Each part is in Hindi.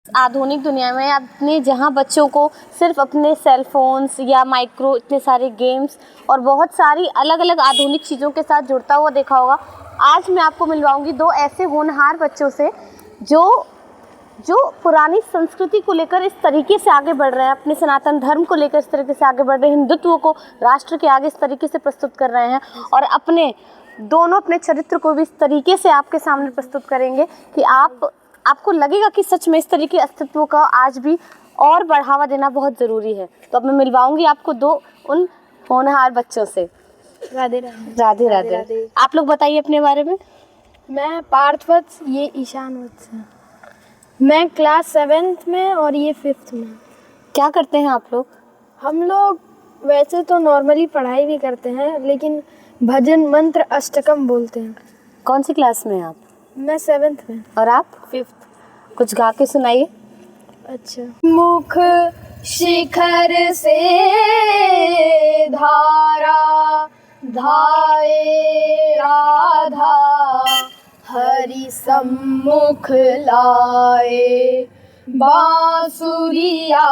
आधुनिक दुनिया में आपने जहाँ बच्चों को सिर्फ अपने सेल फोन्स या माइक्रो इतने सारे गेम्स और बहुत सारी अलग अलग आधुनिक चीज़ों के साथ जुड़ता हुआ देखा होगा, आज मैं आपको मिलवाऊंगी दो ऐसे होनहार बच्चों से जो पुरानी संस्कृति को लेकर इस तरीके से आगे बढ़ रहे हैं, अपने सनातन धर्म को लेकर इस तरीके से आगे बढ़ रहे हैं, हिंदुत्व को राष्ट्र के आगे इस तरीके से प्रस्तुत कर रहे हैं और अपने चरित्र को भी इस तरीके से आपके सामने प्रस्तुत करेंगे कि आपको लगेगा कि सच में इस तरीके अस्तित्व का आज भी और बढ़ावा देना बहुत ज़रूरी है। तो अब मैं मिलवाऊंगी आपको दो उन होनहार बच्चों से। राधे राधे। राधे राधे। आप लोग बताइए अपने बारे में। मैं पार्थवत्स, ये ईशान वत्स है। मैं क्लास 7th में और ये 5th में। क्या करते हैं आप लोग? हम लोग वैसे तो नॉर्मली पढ़ाई भी करते हैं, लेकिन भजन मंत्र अष्टकम बोलते हैं। कौन सी क्लास में हैं आप? मैं 7th में। और आप? 5th। कुछ गा के सुनाइए। अच्छा। मुख शिखर से धारा धाये राधा, हरि सम्मुख लाए बांसुरिया,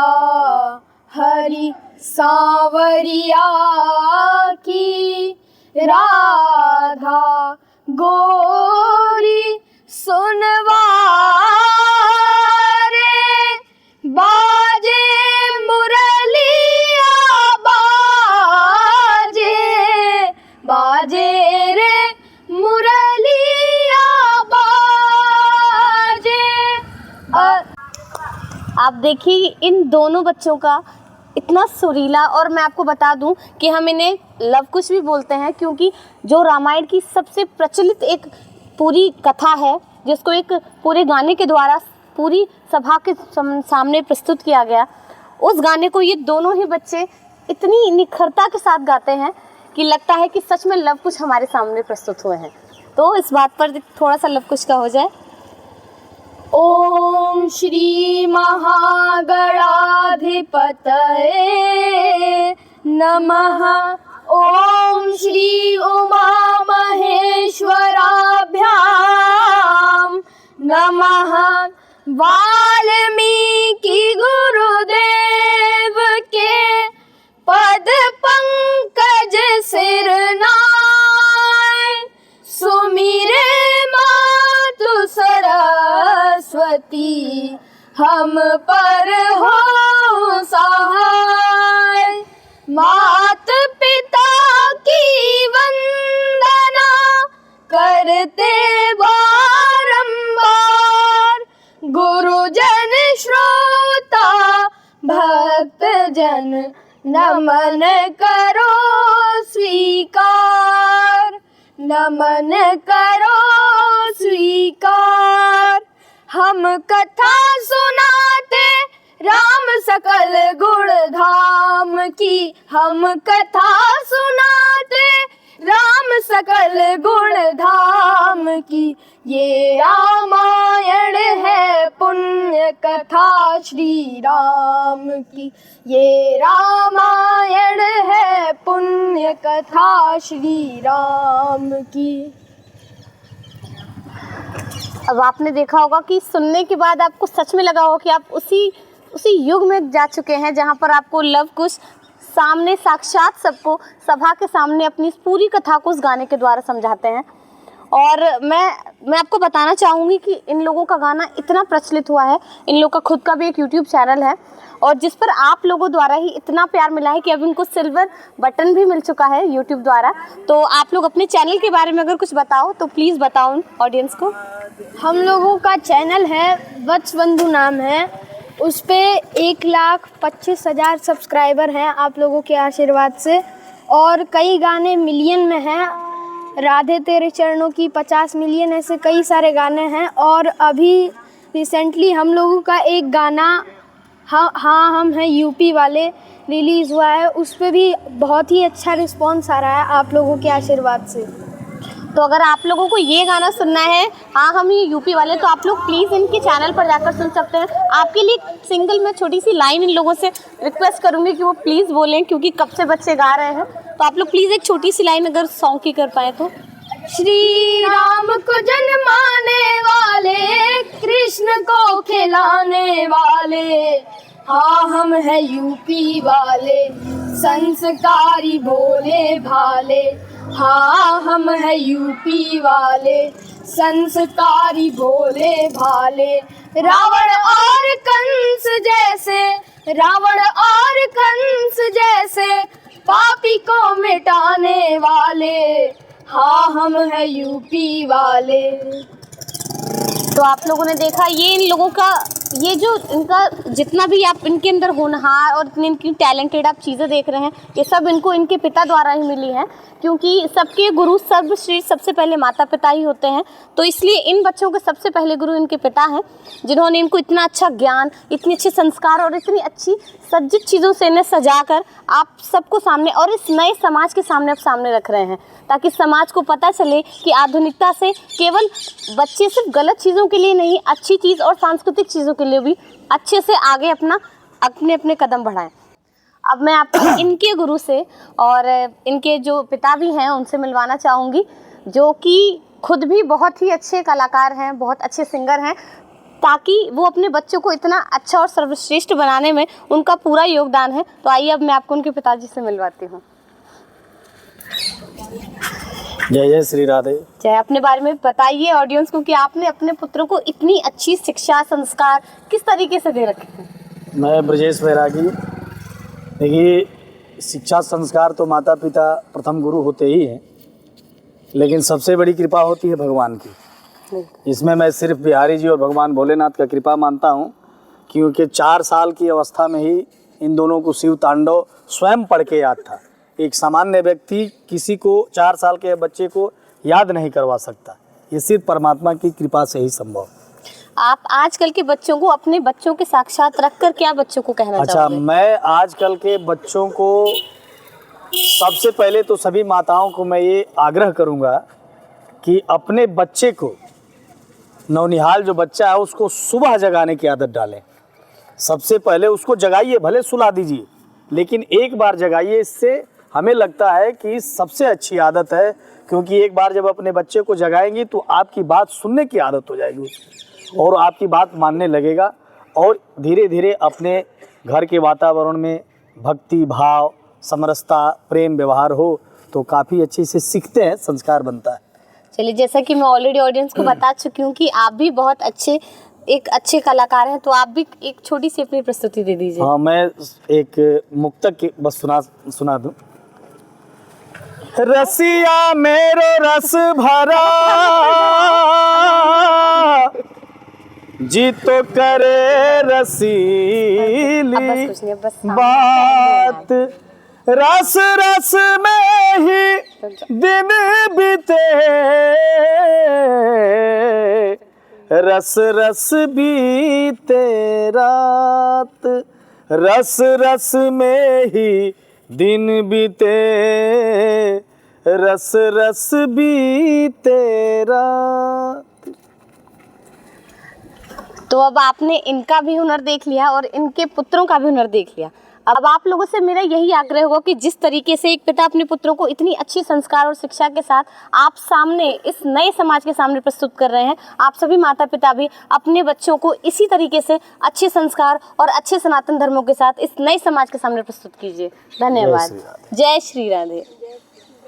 हरि सांवरिया की राधा गोरी सुनवा रे, बाजे मुरलिया बाजे रे मुरलिया बाजे। आप देखिए इन दोनों बच्चों का इतना सुरीला, और मैं आपको बता दूं कि हम इन्हें लव कुश भी बोलते हैं, क्योंकि जो रामायण की सबसे प्रचलित एक पूरी कथा है, जिसको एक पूरे गाने के द्वारा पूरी सभा के सामने प्रस्तुत किया गया, उस गाने को ये दोनों ही बच्चे इतनी निखरता के साथ गाते हैं कि लगता है कि सच में लव कुश हमारे सामने प्रस्तुत हुए हैं। तो इस बात पर थोड़ा सा लव कुश का हो जाए। ओम श्री महागणाधिपतये नमः। ओम श्री उमा महेश्वराभ्याम नमः। वाल्मीकि गुरुदेव के पद पंकज सिर नाय, सुमिरे मातु सरस्वती हम पर हो सहाय। मात पिता की वंदना करते बारंबार, गुरुजन श्रोता भक्त जन नमन करो स्वीकार, नमन करो स्वीकार। हम कथा सुनाते राम सकल गुण धाम की, हम कथा सुनाते राम सकल गुण धाम की। ये रामायण है पुण्य कथा श्री राम की, ये रामायण है पुण्य कथा श्री राम की। अब आपने देखा होगा कि सुनने के बाद आपको सच में लगा होगा कि आप उसी युग में जा चुके हैं जहां पर आपको लव कुश सामने साक्षात सबको सभा के सामने अपनी पूरी कथा को उस गाने के द्वारा समझाते हैं। और मैं आपको बताना चाहूँगी कि इन लोगों का गाना इतना प्रचलित हुआ है, इन लोगों का खुद का भी एक यूट्यूब चैनल है और जिस पर आप लोगों द्वारा ही इतना प्यार मिला है कि अब इनको सिल्वर बटन भी मिल चुका है यूट्यूब द्वारा। तो आप लोग अपने चैनल के बारे में अगर कुछ बताओ तो प्लीज़ बताओ ऑडियंस को। हम लोगों का चैनल है वत्स बंधु नाम है, उस पे 1,25,000 सब्सक्राइबर हैं आप लोगों के आशीर्वाद से, और कई गाने मिलियन में हैं। राधे तेरे चरणों की 50 मिलियन, ऐसे कई सारे गाने हैं। और अभी रिसेंटली हम लोगों का एक गाना हाँ हम हैं यूपी वाले रिलीज़ हुआ है, उस पे भी बहुत ही अच्छा रिस्पॉन्स आ रहा है आप लोगों के आशीर्वाद से। तो अगर आप लोगों को ये गाना सुनना है, हाँ हम ये यूपी वाले, तो आप लोग प्लीज़ इनके चैनल पर जाकर सुन सकते हैं। आपके लिए सिंगल मैं छोटी सी लाइन इन लोगों से रिक्वेस्ट करूँगी कि वो प्लीज़ बोलें, क्योंकि कब से बच्चे गा रहे हैं। तो आप लोग प्लीज़ एक छोटी सी लाइन अगर सॉन्ग की कर पाए तो। श्री राम को जन्माने वाले, कृष्ण को खिलाने वाले, हाँ हम हैं यूपी वाले, संस्कारी भोले भाले। हाँ हम हैं यूपी वाले, संस्कारी भोले भाले। रावण और कंस जैसे, रावण और कंस जैसे, पापी को मिटाने वाले, हाँ हम हैं यूपी वाले। तो आप लोगों ने देखा, ये इन लोगों का, ये जो इनका जितना भी आप इनके अंदर होनहार और इतनी इनकी टैलेंटेड आप चीज़ें देख रहे हैं, ये सब इनको इनके पिता द्वारा ही मिली हैं, क्योंकि सबके गुरु सर्वश्रेष्ठ सबसे पहले माता पिता ही होते हैं। तो इसलिए इन बच्चों के सबसे पहले गुरु इनके पिता हैं, जिन्होंने इनको इतना अच्छा ज्ञान, इतने अच्छे संस्कार और इतनी अच्छी सज्जित चीज़ों से इन्हें सजाकर आप सबको सामने और इस नए समाज के सामने आप सामने रख रहे हैं, ताकि समाज को पता चले कि आधुनिकता से केवल बच्चे सिर्फ गलत चीज़ों के लिए नहीं, अच्छी चीज़ और सांस्कृतिक चीज़ों के लिए भी अच्छे से आगे अपने अपने कदम बढ़ाएं। अब मैं आपको इनके गुरु से और इनके जो पिता भी हैं उनसे मिलवाना चाहूँगी, जो कि खुद भी बहुत ही अच्छे कलाकार हैं, बहुत अच्छे सिंगर हैं, ताकि वो अपने बच्चों को इतना अच्छा और सर्वश्रेष्ठ बनाने में उनका पूरा योगदान है। तो आइए अब मैं आपको उनके पिताजी से मिलवाती हूँ। जय जय श्री राधे। जय। अपने बारे में बताइए ऑडियंस को कि आपने अपने पुत्र को इतनी अच्छी शिक्षा संस्कार किस तरीके से दे रखे हैं। मैं ब्रजेश बैरागी। देखिए, शिक्षा संस्कार तो माता पिता प्रथम गुरु होते ही हैं, लेकिन सबसे बड़ी कृपा होती है भगवान की। इसमें मैं सिर्फ बिहारी जी और भगवान भोलेनाथ का कृपा मानता हूँ, क्योंकि 4 साल की अवस्था में ही इन दोनों को शिव तांडव स्वयं पढ़ के याद था। एक सामान्य व्यक्ति किसी को 4 साल के बच्चे को याद नहीं करवा सकता, ये सिर्फ परमात्मा की कृपा से ही संभव। आप आजकल के बच्चों को, अपने बच्चों के साक्षात रखकर क्या बच्चों को कहना चाहोगे? मैं आजकल के बच्चों को सबसे पहले तो सभी माताओं को मैं ये आग्रह करूँगा कि अपने बच्चे को, नौनिहाल जो बच्चा है उसको सुबह जगाने की आदत डालें। सबसे पहले उसको जगाइए, भले सुला दीजिए, लेकिन एक बार जगाइए। इससे हमें लगता है कि सबसे अच्छी आदत है, क्योंकि एक बार जब अपने बच्चे को जगाएंगी तो आपकी बात सुनने की आदत हो जाएगी और आपकी बात मानने लगेगा, और धीरे धीरे अपने घर के वातावरण में भक्ति भाव, समरसता, प्रेम व्यवहार हो तो काफ़ी अच्छे से सीखते हैं, संस्कार बनता है। चलिए, जैसा कि मैं ऑलरेडी ऑडियंस को बता चुकी हूँ कि आप भी बहुत अच्छे कलाकार हैं, तो आप भी एक छोटी सी अपनी प्रस्तुति दे दीजिए। हाँ, मैं एक मुक्तक बस सुना दूं। रसिया मेरो रस भरा, जी तो करे रसीली बात, रस रस में ही दिन बीते, रस रस बीते रात, रस रस में ही दिन बीते, रस रस बीते रात। तो अब आपने इनका भी हुनर देख लिया और इनके पुत्रों का भी हुनर देख लिया। अब आप लोगों से मेरा यही आग्रह होगा कि जिस तरीके से एक पिता अपने पुत्रों को इतनी अच्छी संस्कार और शिक्षा के साथ आप सामने, इस नए समाज के सामने प्रस्तुत कर रहे हैं, आप सभी माता पिता भी अपने बच्चों को इसी तरीके से अच्छे संस्कार और अच्छे सनातन धर्मों के साथ इस नए समाज के सामने प्रस्तुत कीजिए। धन्यवाद। जय श्री राधे।